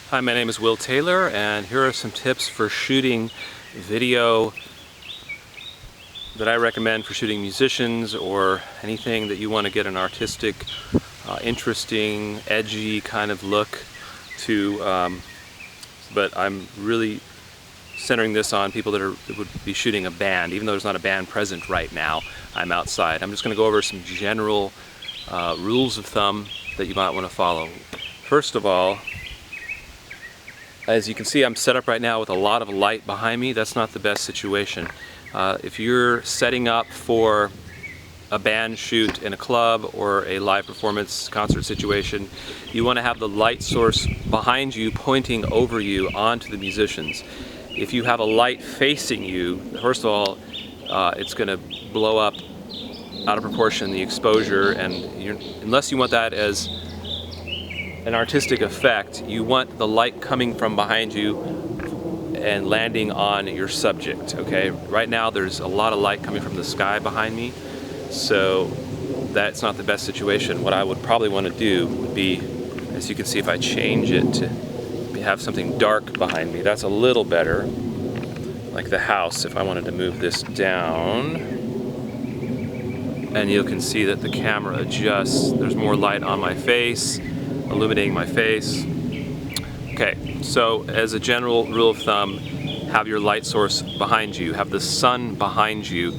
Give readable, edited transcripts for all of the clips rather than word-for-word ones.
Hi, my name is Will Taylor, and here are some tips for shooting video that I recommend for shooting musicians or anything that you want to get an artistic, interesting, edgy kind of look to. But I'm really centering this on people that would be shooting a band. Even though there's not a band present right now, I'm outside. I'm just going to go over some general rules of thumb that you might want to follow. First of all, as you can see, I'm set up right now with a lot of light behind me. That's not the best situation. If you're setting up for a band shoot in a club or a live performance concert situation, you want to have the light source behind you pointing over you onto the musicians. If you have a light facing you, first of all, it's going to blow up out of proportion the exposure, and unless you want that as an artistic effect, you want the light coming from behind you and landing on your subject. Okay, right now there's a lot of light coming from the sky behind me, so that's not the best situation. What I would probably want to do would be, as you can see, if I change it to have something dark behind me, that's a little better, like the house. If I wanted to move this down, and you can see that the camera adjusts, there's more light on my face, illuminating my face. Okay, so as a general rule of thumb, have your light source behind you, have the sun behind you,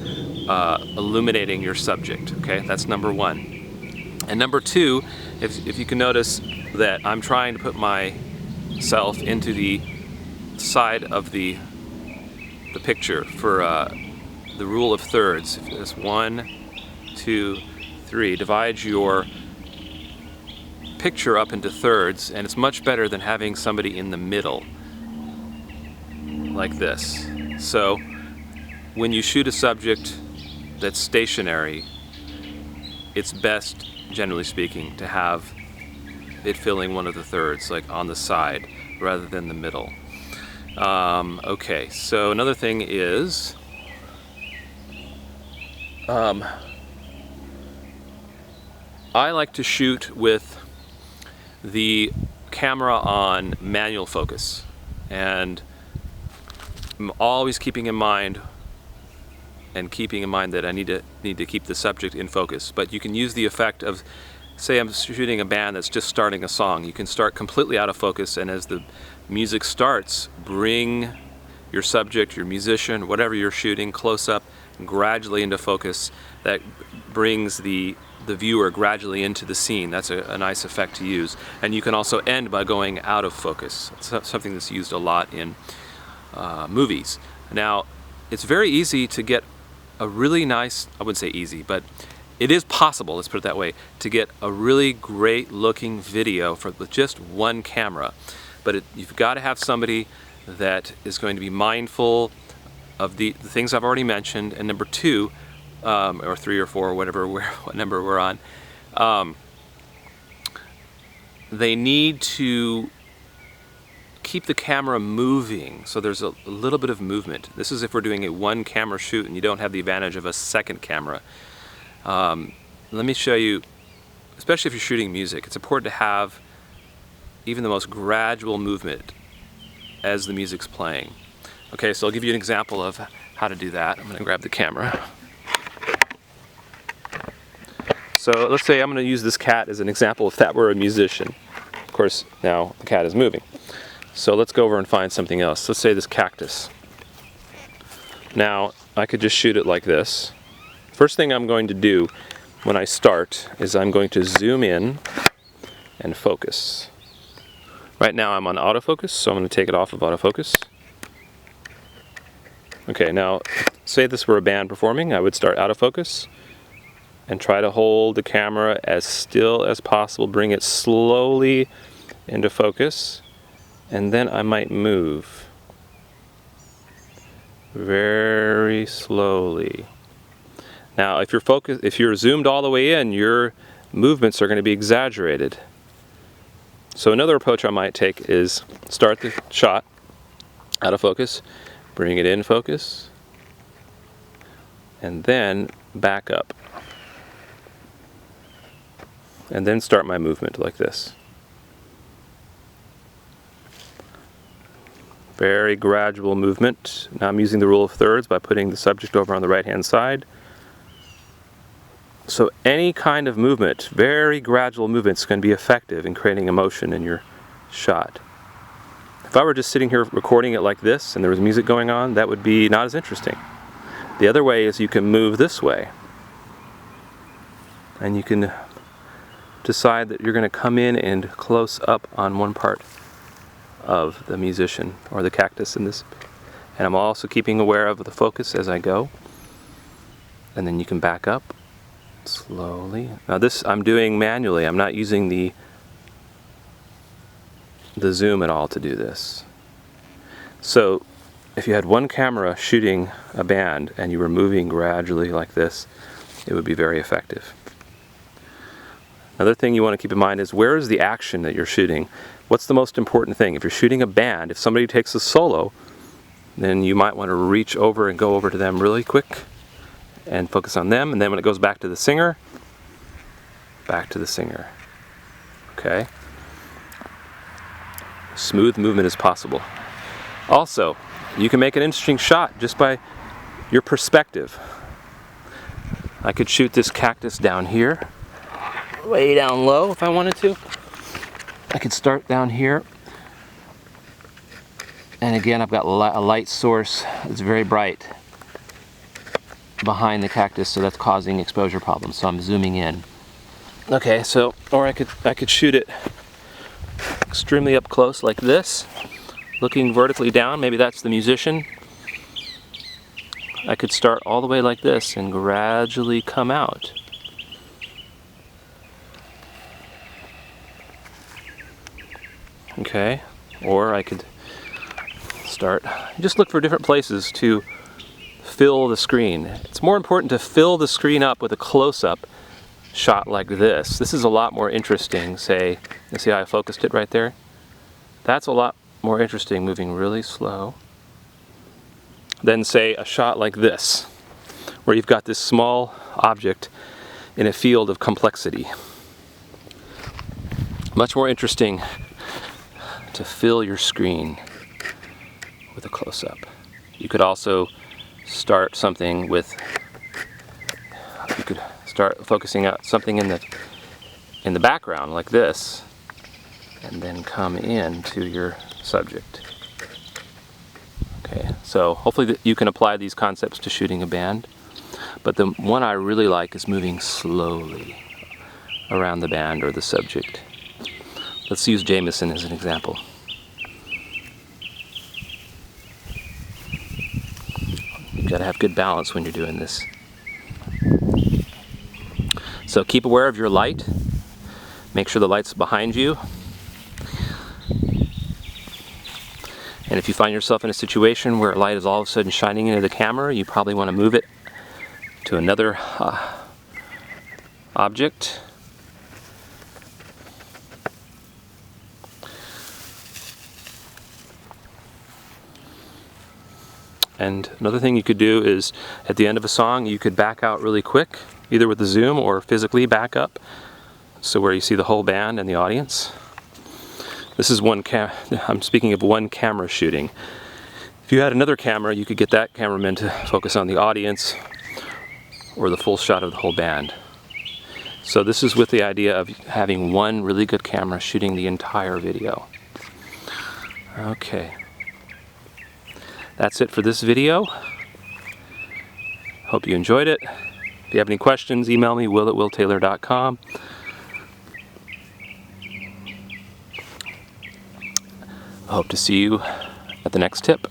illuminating your subject. Okay, that's number one. And number two, if you can notice that I'm trying to put myself into the side of the picture for the rule of thirds. It's 1, 2, 3. Divide your picture up into thirds, and it's much better than having somebody in the middle like this. So when you shoot a subject that's stationary, it's best, generally speaking, to have it filling one of the thirds, like on the side rather than the middle. Okay, so another thing is I like to shoot with the camera on manual focus, and I'm always keeping in mind that I need to keep the subject in focus. But you can use the effect of, say I'm shooting a band that's just starting a song. You can start completely out of focus, and as the music starts, bring your subject, your musician, whatever you're shooting, close up and gradually into focus. That brings the viewer gradually into the scene. That's a nice effect to use. And you can also end by going out of focus. It's something that's used a lot in movies. Now, it's very easy to get a really nice, I wouldn't say easy, but it is possible, let's put it that way, to get a really great looking video with just one camera. But you've got to have somebody that is going to be mindful of the things I've already mentioned, and number two, or 3 or 4, what number we're on, they need to keep the camera moving, so there's a little bit of movement. This is if we're doing a one camera shoot and you don't have the advantage of a second camera. Let me show you, especially if you're shooting music, it's important to have even the most gradual movement as the music's playing. Okay, so I'll give you an example of how to do that. I'm going to grab the camera. So let's say I'm going to use this cat as an example if that were a musician. Of course, now the cat is moving. So let's go over and find something else. Let's say this cactus. Now, I could just shoot it like this. First thing I'm going to do when I start is I'm going to zoom in and focus. Right now I'm on autofocus, so I'm going to take it off of autofocus. Okay, now say this were a band performing, I would start autofocus and try to hold the camera as still as possible, bring it slowly into focus, and then I might move very slowly. Now if you're zoomed all the way in, your movements are going to be exaggerated. So another approach I might take is start the shot out of focus, bring it in focus, and then back up. And then start my movement like this. Very gradual movement. Now I'm using the rule of thirds by putting the subject over on the right hand side. So any kind of movement, very gradual movements, can be effective in creating emotion in your shot. If I were just sitting here recording it like this and there was music going on, that would be not as interesting. The other way is you can move this way. And you can decide that you're going to come in and close up on one part of the musician or the cactus in this. And I'm also keeping aware of the focus as I go. And then you can back up slowly. Now this I'm doing manually. I'm not using the zoom at all to do this. So if you had one camera shooting a band and you were moving gradually like this, it would be very effective. Another thing you want to keep in mind is, where is the action that you're shooting? What's the most important thing? If you're shooting a band, if somebody takes a solo, then you might want to reach over and go over to them really quick and focus on them, and then when it goes back to the singer, back to the singer. Okay? Smooth movement is possible. Also, you can make an interesting shot just by your perspective. I could shoot this cactus down here, way down low if I wanted to. I could start down here, and again I've got a light source that's very bright behind the cactus, so that's causing exposure problems, so I'm zooming in. Okay, so, or I could shoot it extremely up close like this, looking vertically down. Maybe that's the musician. I could start all the way like this and gradually come out. Okay, or I could start, just look for different places to fill the screen. It's more important to fill the screen up with a close-up shot like this. This is a lot more interesting. Say, you see how I focused it right there? That's a lot more interesting, moving really slow, than say a shot like this, where you've got this small object in a field of complexity. Much more interesting to fill your screen with a close-up. You could also start something with, you could start focusing out something in the background like this, and then come in to your subject. Okay, so hopefully you can apply these concepts to shooting a band, but the one I really like is moving slowly around the band or the subject. Let's use Jameson as an example. You've got to have good balance when you're doing this. So keep aware of your light. Make sure the light's behind you. And if you find yourself in a situation where light is all of a sudden shining into the camera, you probably want to move it to another object. And another thing you could do is, at the end of a song, you could back out really quick, either with the zoom or physically back up, so where you see the whole band and the audience. This is I'm speaking of one camera shooting. If you had another camera, you could get that cameraman to focus on the audience or the full shot of the whole band. So this is with the idea of having one really good camera shooting the entire video. Okay. That's it for this video. Hope you enjoyed it. If you have any questions, email me, will@willtaylor.com. I hope to see you at the next tip.